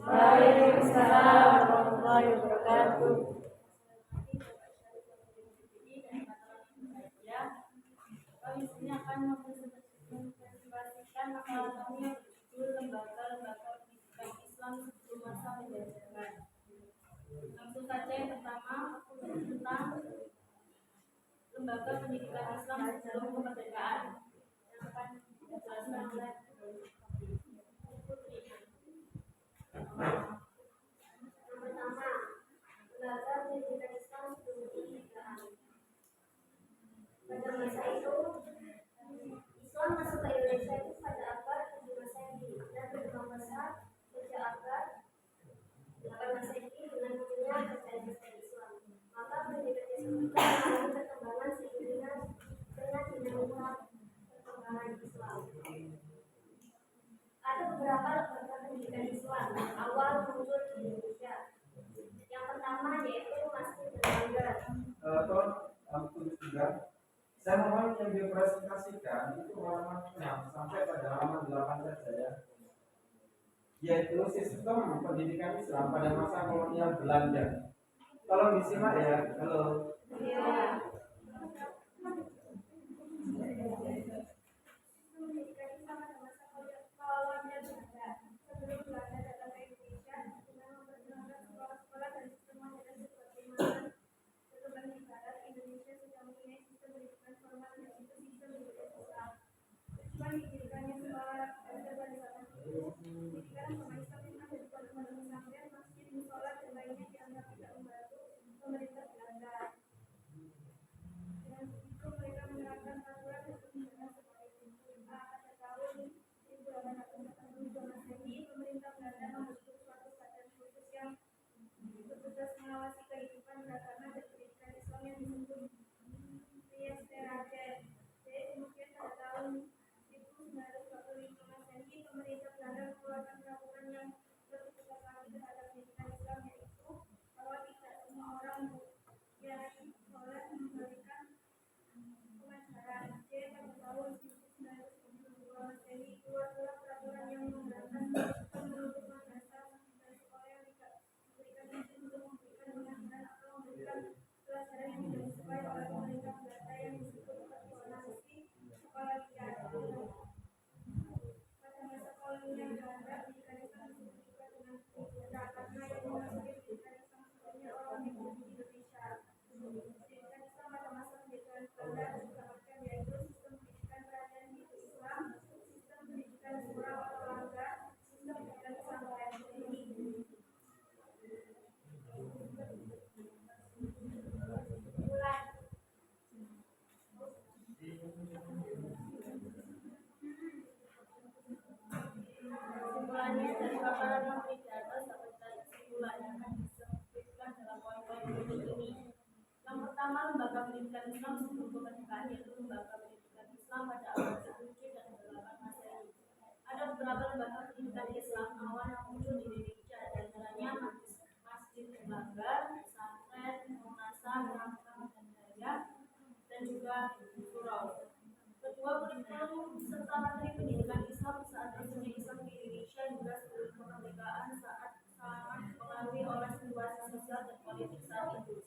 Waalaikumsalam warahmatullahi wabarakatuh. Kami sini akan mempresentasikan makalah kami yang berjudul Lembaga-lembaga Pendidikan Islam Sebelum Masa Penjajahan. Langsung saja yang pertama tentang Lembaga Pendidikan Islam Sebelum Kemerdekaan yang akan dijelaskan oleh Putri. Yang pertama, Lembaga Pendidikan Islam Sebelum Kemerdekaan. Pada masa itu, Islam masuk ke Indonesia itu pada abad 7 Masehi dan berkembang pesat sejak abad 8 Masehi dengan munculnya kerajaan Islam. Maka pendidikan Islam itu mengalami perkembangan seiring dengan dinamika perkembangan Islam. Ada beberapa lembaga pendidikan Islam awal muncul di Indonesia. Yang pertama yaitu Masjid Al-Azhar. Saya mohon yang dipresentasikan itu halaman 6 sampai pada halaman 8 saja ya. Yaitu sistem pendidikan Islam pada masa kolonial Belanda. Tolong disimak ya. Halo. Ya. Mengawasi kehidupan beragama dan pendidikan Islam yang disebut PSTRAJ. Kemudian pada tahun 1945 Masehi, pemerintah Belanda mengeluarkan peraturan yang lebih tegas lagi terhadap pendidikan Islam, yaitu bahwa tidak semua orang yang boleh memberikan pengajaran. Pada tahun 1992 Masehi keluar pula peraturan yang memberatkan menutup madrasah dan sekolah yang tidak memberikan izin untuk memberikan pengajaran atau memberikan pelajaran yang tidak disukai oleh pemerintah Belanda yang disebut zonasi sekolah liar. Pada masa kolonial Belanda, pendidikan Islam disebut juga dengan penjara karena yang memasuki pendidikan Islam sebenarnya orang yang hidup di Indonesia. Pendidikan Islam pada masa penjajahan Belanda ada tiga macam, yaitu sistem pendidikan kerajaan Hindu Islam, sistem pendidikan surau atau langgar, sistem pendidikan pesantren. Kesimpulannya dari paparan materi di atas dapat kesimpulannya akan disebutkan dalam poin-poin berikut ini. Yang pertama, lembaga pendidikan Islam sebelum kemerdekaan yaitu lembaga pendidikan Islam pada abad 7 dan 8 Masehi. Ada beberapa lembaga pendidikan Islam awal yang muncul di Indonesia, diantaranya Masjid Al-Azhar, pesantren, madrasah, mahkamah dan daya, dan juga surau. Kedua, kurikulum serta materi pendidikan Islam saat masuknya Islam di Indonesia hingga sebelum kemerdekaan saat sangat dipengaruhi oleh situasi sosial dan politik saat itu,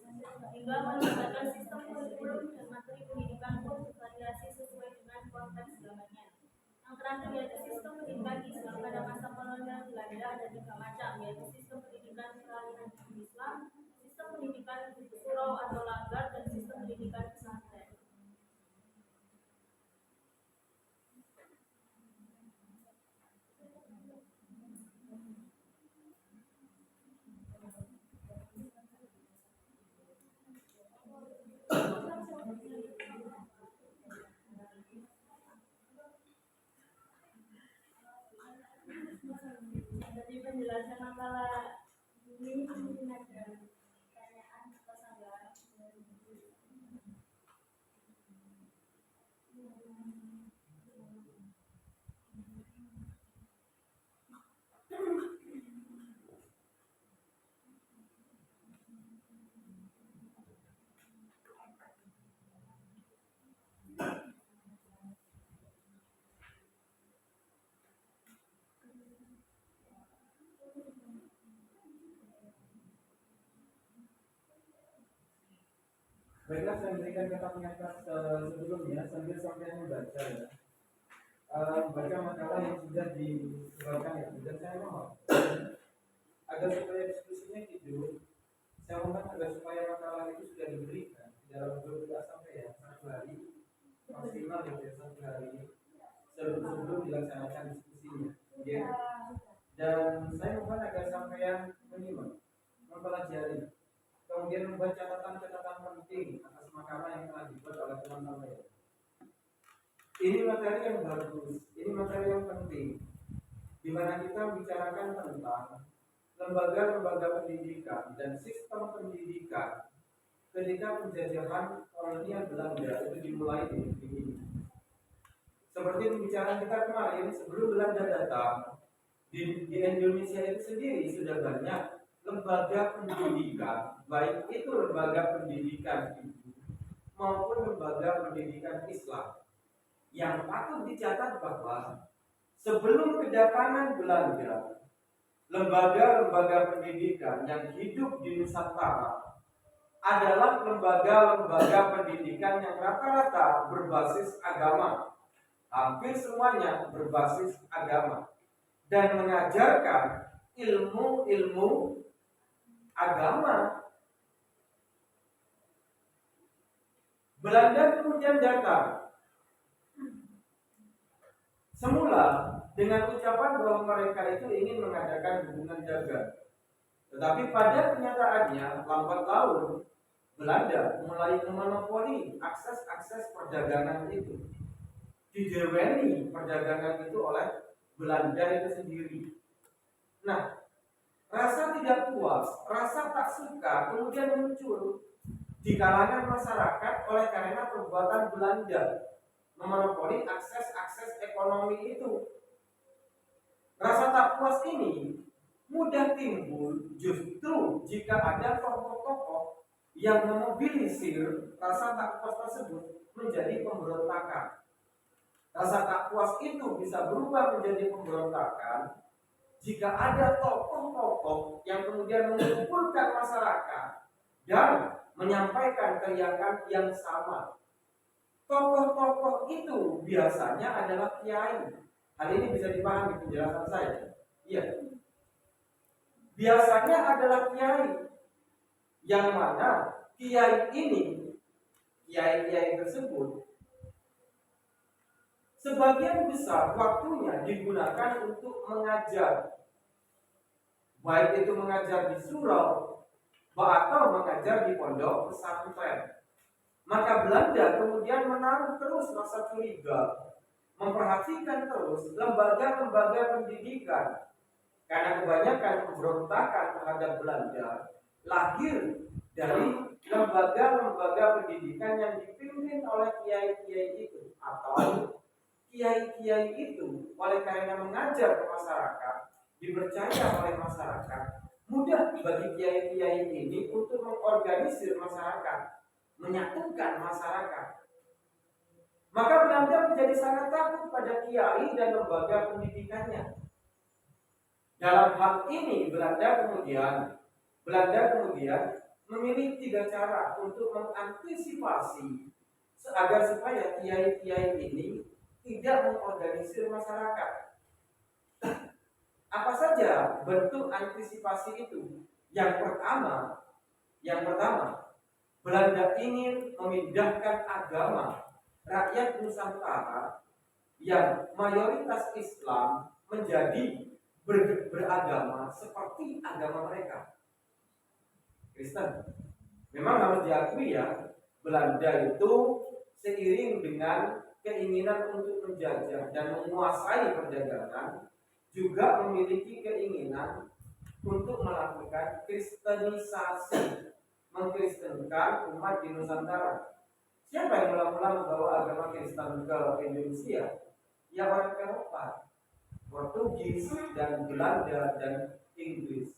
hingga melibatkan sistem kurikulum dan materi pendidikan pun bervariasi sesuai dengan konteks zamannya. Yang terakhir yaitu sistem pendidikan Islam pada masa kolonial Belanda ada tiga macam, yaitu sistem pendidikan peralihan Islam, sistem pendidikan surau atau langgar, dan sistem pendidikan pesantren. Jadi penjelasan makalah ini mungkin ada pertanyaan atau sanggahan. Baiklah, saya berikan kata pengantar sebelumnya sambil sampai membaca ya. Baca makalah yang sudah disebarkan itu, dan saya mohon agar supaya diskusinya hidup. Saya mohon agar supaya makalah itu sudah diberikan di dalam grup WA sampai ya 1 hari maksimal ya 1 hari sebelum dilaksanakan diskusinya. Ya. Dan saya mohon agar sampai menyimak, mempelajari, kemudian membuat catatan-catatan penting atas makalah yang telah dibuat oleh teman-teman. Ini materi yang bagus, ini materi yang penting, di mana kita bicarakan tentang lembaga-lembaga pendidikan dan sistem pendidikan ketika penjajahan kolonial Belanda itu dimulai di negeri ini. Seperti pembicaraan kita kemarin, sebelum Belanda datang, di Indonesia itu sendiri sudah banyak lembaga pendidikan, baik itu lembaga pendidikan Hindu maupun lembaga pendidikan Islam. Yang patut dicatat bahwa sebelum kedatangan Belanda, lembaga-lembaga pendidikan yang hidup di Nusantara adalah lembaga-lembaga pendidikan yang rata-rata berbasis agama. Hampir semuanya berbasis agama dan mengajarkan ilmu-ilmu agama. Belanda kemudian datang semula dengan ucapan bahwa mereka itu ingin mengadakan hubungan dagang. Tetapi pada kenyataannya lambat laun Belanda mulai memonopoli akses-akses perdagangan itu. Dideweni perdagangan itu oleh Belanda itu sendiri. Nah, rasa tidak puas, rasa tak suka kemudian muncul di kalangan masyarakat oleh karena perbuatan Belanda memonopoli akses-akses ekonomi itu. Rasa tak puas ini mudah timbul justru jika ada tokoh-tokoh yang memobilisir rasa tak puas tersebut menjadi pemberontakan. Rasa tak puas itu bisa berubah menjadi pemberontakan jika ada tokoh-tokoh yang kemudian mengumpulkan masyarakat dan menyampaikan teriakan yang sama. Tokoh-tokoh itu biasanya adalah kiai. Hal ini bisa dipahami penjelasan saya. Iya. Biasanya adalah kiai. Yang mana kiai ini, kiai-kiai tersebut, sebagian besar waktunya digunakan untuk mengajar. Baik itu mengajar di surau atau mengajar di pondok pesantren. Maka Belanda kemudian menaruh terus rasa curiga, memperhatikan terus lembaga-lembaga pendidikan. Karena kebanyakan pemberontakan terhadap Belanda lahir dari lembaga-lembaga pendidikan yang dipimpin oleh kiai-kiai itu. Atau kiai-kiai itu oleh karena mengajar ke masyarakat, dipercaya oleh masyarakat, mudah bagi kiai-kiai ini untuk mengorganisir masyarakat, menyatukan masyarakat. Maka Belanda menjadi sangat takut pada kiai dan lembaga pendidikannya. Dalam hal ini Belanda kemudian memilih 3 cara untuk mengantisipasi agar supaya kiai-kiai ini tidak mengorganisir masyarakat. Apa saja bentuk antisipasi itu? Yang pertama, Belanda ingin memindahkan agama rakyat Nusantara yang mayoritas Islam menjadi beragama seperti agama mereka, Kristen. Memang harus diakui ya, Belanda itu seiring dengan keinginan untuk menjajah dan menguasai perdagangan, juga memiliki keinginan untuk melakukan kristenisasi, mengkristenkan umat di Nusantara. Siapa yang mula-mula membawa agama Kristen ke Indonesia? Ya orang Eropa, Portugis dan Belanda dan Inggris.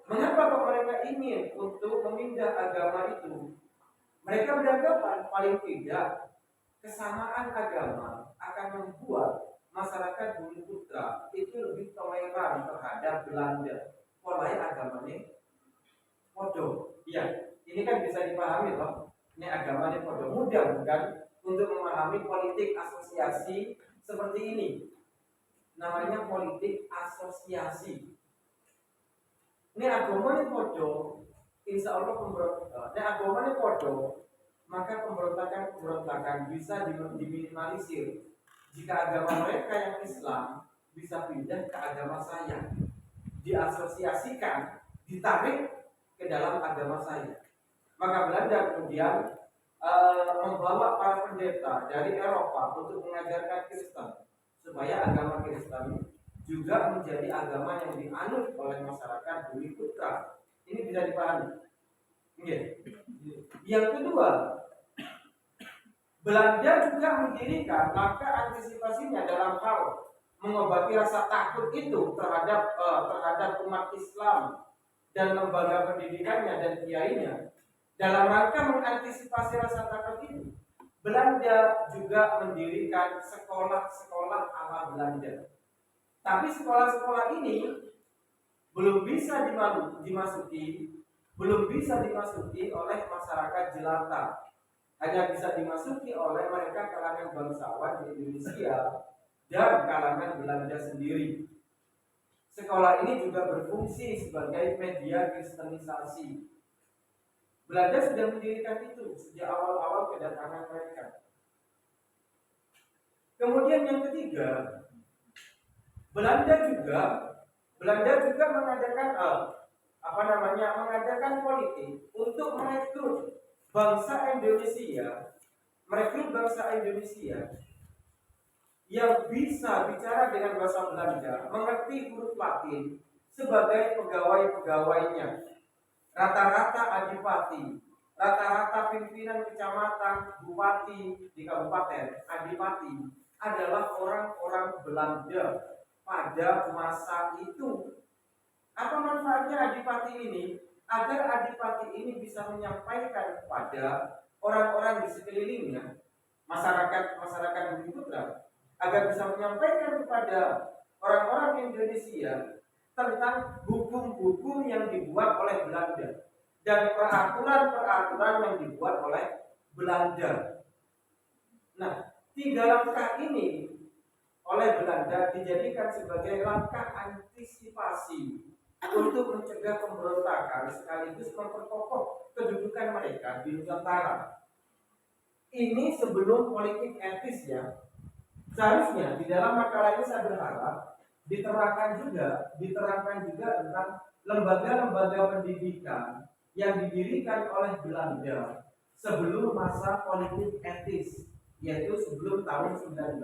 Mengapa kok mereka ingin untuk memindah agama itu? Mereka beranggapan paling tidak kesamaan agama akan membuat masyarakat Bumi Putra itu lebih toleran terhadap Belanda. Polai agamanya podo. Ya, Ini kan bisa dipahami loh. Ini agama ini pada mudah bukan untuk memahami politik asosiasi seperti ini. Namanya politik asosiasi. Ini agama ini podo, insya Allah pemberontakan. Ini agama ini podo, maka pemberontakan bisa diminimalisir. Jika agama mereka yang Islam bisa pindah ke agama saya, diasosiasikan, ditarik ke dalam agama saya. Maka Belanda kemudian membawa para pendeta dari Eropa untuk mengajarkan Kristen supaya agama Kristen juga menjadi agama yang dianut oleh masyarakat Bumi Putra. Ini bisa dipahami. Yang kedua, Belanda juga mendirikan langkah antisipasinya dalam hal mengobati rasa takut itu terhadap umat Islam dan lembaga pendidikannya dan kiainya. Dalam rangka mengantisipasi rasa takut itu, Belanda juga mendirikan sekolah-sekolah ala Belanda. Tapi sekolah-sekolah ini belum bisa dimasuki oleh masyarakat jelata. Hanya bisa dimasuki oleh mereka kalangan bangsawan di Indonesia dan kalangan Belanda sendiri. Sekolah ini juga berfungsi sebagai media kristenisasi. Belanda sudah mendirikan itu sejak awal-awal kedatangan mereka. Kemudian yang ketiga, Belanda juga mengadakan politik untuk merekrut bangsa Indonesia yang bisa bicara dengan bahasa Belanda, mengerti huruf Latin sebagai pegawai-pegawainya. Rata-rata adipati, rata-rata pimpinan kecamatan, bupati di kabupaten, adipati adalah orang-orang Belanda pada masa itu. Apa manfaatnya adipati ini? Agar adipati ini bisa menyampaikan kepada orang-orang di sekelilingnya, masyarakat Bumi Putra, agar bisa menyampaikan kepada orang-orang Indonesia tentang hukum-hukum yang dibuat oleh Belanda dan peraturan-peraturan yang dibuat oleh Belanda. Nah, 3 langkah ini oleh Belanda dijadikan sebagai langkah antisipasi untuk mencegah pemberontakan sekaligus memperkokoh kedudukan mereka di Nusantara. Ini sebelum politik etis ya. Seharusnya di dalam makalah ini saya berharap diterangkan juga tentang lembaga-lembaga pendidikan yang didirikan oleh Belanda sebelum masa politik etis, yaitu sebelum tahun 1905.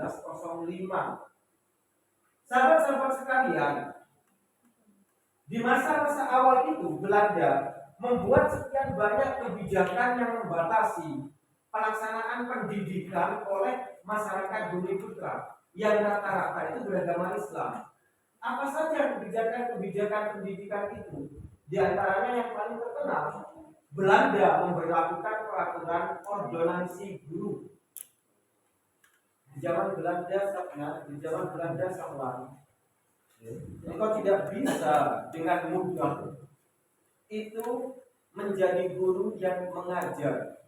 Sahabat-sahabat sekalian, di masa-masa awal itu Belanda membuat sekian banyak kebijakan yang membatasi pelaksanaan pendidikan oleh masyarakat Bumi Putra yang rata-rata itu beragama Islam. Apa saja kebijakan pendidikan itu? Di antaranya yang paling terkenal, Belanda memberlakukan peraturan ordonansi guru. Di zaman Belanda Sawan, engkau tidak bisa dengan mudah itu menjadi guru yang mengajar,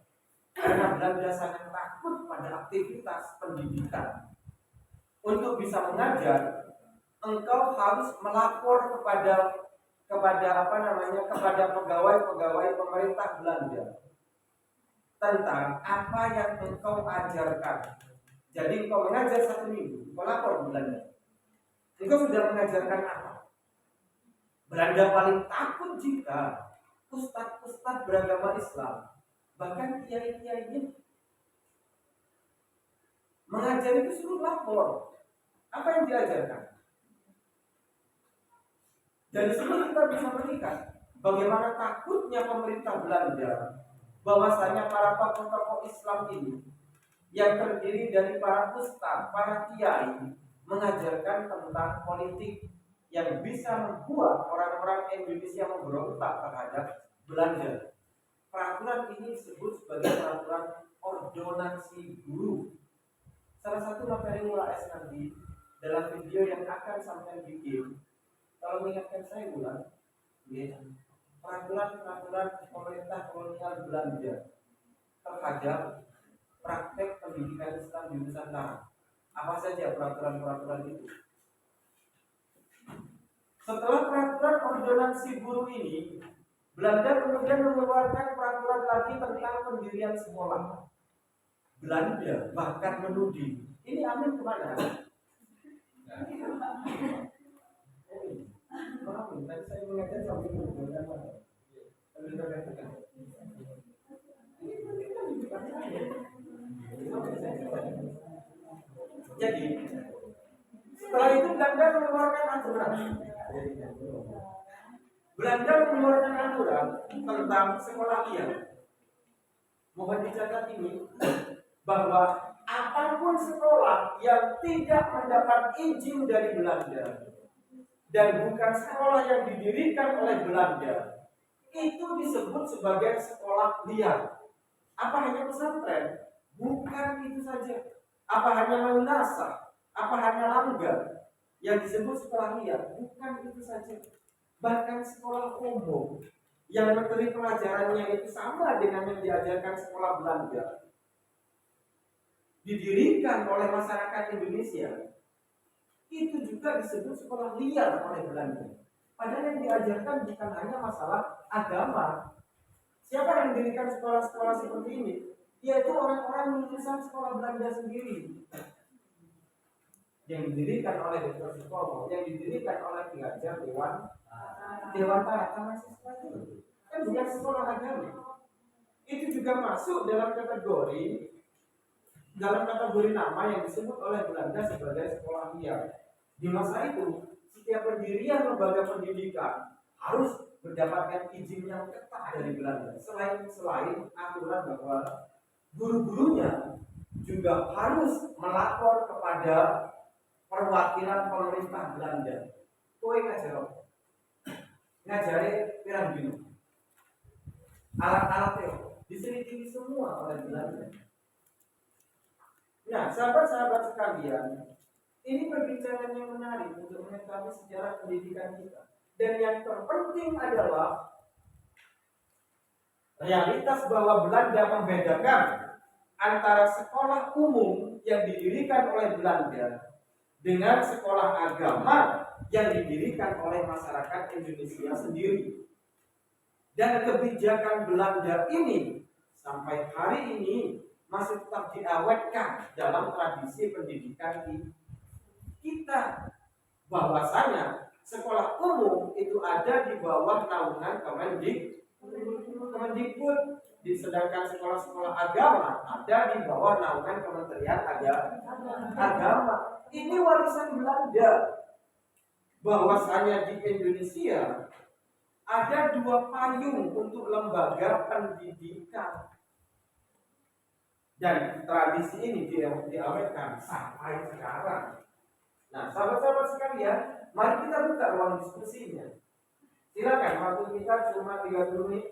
karena Belanda sangat takut pada aktivitas pendidikan. Untuk bisa mengajar, engkau harus melapor kepada pegawai-pegawai pemerintah Belanda tentang apa yang engkau ajarkan. Jadi engkau mengajar 1 minggu, engkau lapor ke Belanda. Engkau sudah mengajarkan apa? Belanda paling takut jika ustadz beragama Islam, bahkan kiai-kiainya mengajar itu suruh lapor. Apa yang diajarkan? Dari sini kita bisa melihat bagaimana takutnya pemerintah Belanda bahwasanya para tokoh-tokoh Islam ini yang terdiri dari para ustadz, para kiai mengajarkan tentang politik yang bisa membuat orang-orang Indonesia memberontak terhadap Belanda. Peraturan ini disebut sebagai peraturan ordonansi guru. Salah satu materi Mula S nanti dalam video yang akan sampai bikin, kalau mengingatkan saya ulang, ya, peraturan-peraturan pemerintah kolonial Belanda terhadap praktek pendidikan Islam di Nusantara. Apa saja peraturan-peraturan itu? Setelah peraturan ordonansi buruh ini, Belanda kemudian mengeluarkan peraturan lagi tentang pendirian sekolah. Belanda bahkan menuding. Ini Amin kemana? Tadi saya mengajar sambil menggunakan mana? Jadi setelah itu Belanda mengeluarkan aturan. Belanda mengeluarkan aturan tentang sekolah liar. Mohon dicatat ini bahwa apapun sekolah yang tidak mendapat izin dari Belanda dan bukan sekolah yang didirikan oleh Belanda, itu disebut sebagai sekolah liar. Apa hanya pesantren? Bukan itu saja. Apa hanya madrasah? Apa hanya langgar yang disebut sekolah liar? Bukan itu saja. Bahkan sekolah umum yang materi pelajarannya itu sama dengan yang diajarkan sekolah Belanda, didirikan oleh masyarakat Indonesia, itu juga disebut sekolah liar oleh Belanda. Padahal yang diajarkan bukan hanya masalah agama. Siapa yang mendirikan sekolah-sekolah seperti ini? Yaitu orang-orang lulusan sekolah Belanda sendiri, yang didirikan oleh Dr. Sutomo, yang didirikan oleh Ki Hajar Dewantara. Mahasiswa itu kan bukan sekolah agama. Itu juga masuk dalam kategori nama yang disebut oleh Belanda sebagai sekolah liar. Di masa itu, setiap pendirian lembaga pendidikan harus mendapatkan izin yang ketat dari Belanda. Selain aturan bahwa guru-gurunya juga harus melapor kepada perwakilan pemerintah Belanda. Kowe ngajari pirang dino. Alat-alatnya diselidiki semua oleh Belanda. Nah, sahabat-sahabat sekalian, ini perbincangan yang menarik untuk mengetahui sejarah pendidikan kita. Dan yang terpenting adalah realitas bahwa Belanda membedakan antara sekolah umum yang didirikan oleh Belanda dengan sekolah agama yang didirikan oleh masyarakat Indonesia sendiri. Dan kebijakan Belanda ini sampai hari ini masih tetap diawetkan dalam tradisi pendidikan kita, bahwasanya sekolah umum itu ada di bawah naungan Kemendikbud, sedangkan sekolah-sekolah agama ada di bawah naungan Kementerian Agama. Ini warisan Belanda, bahwasanya di Indonesia ada dua payung untuk lembaga pendidikan. Dan tradisi ini diawetkan sampai sekarang. Nah, sahabat-sahabat sekalian, mari kita buka ruang diskusinya. Silakan, waktu kita cuma 30 menit.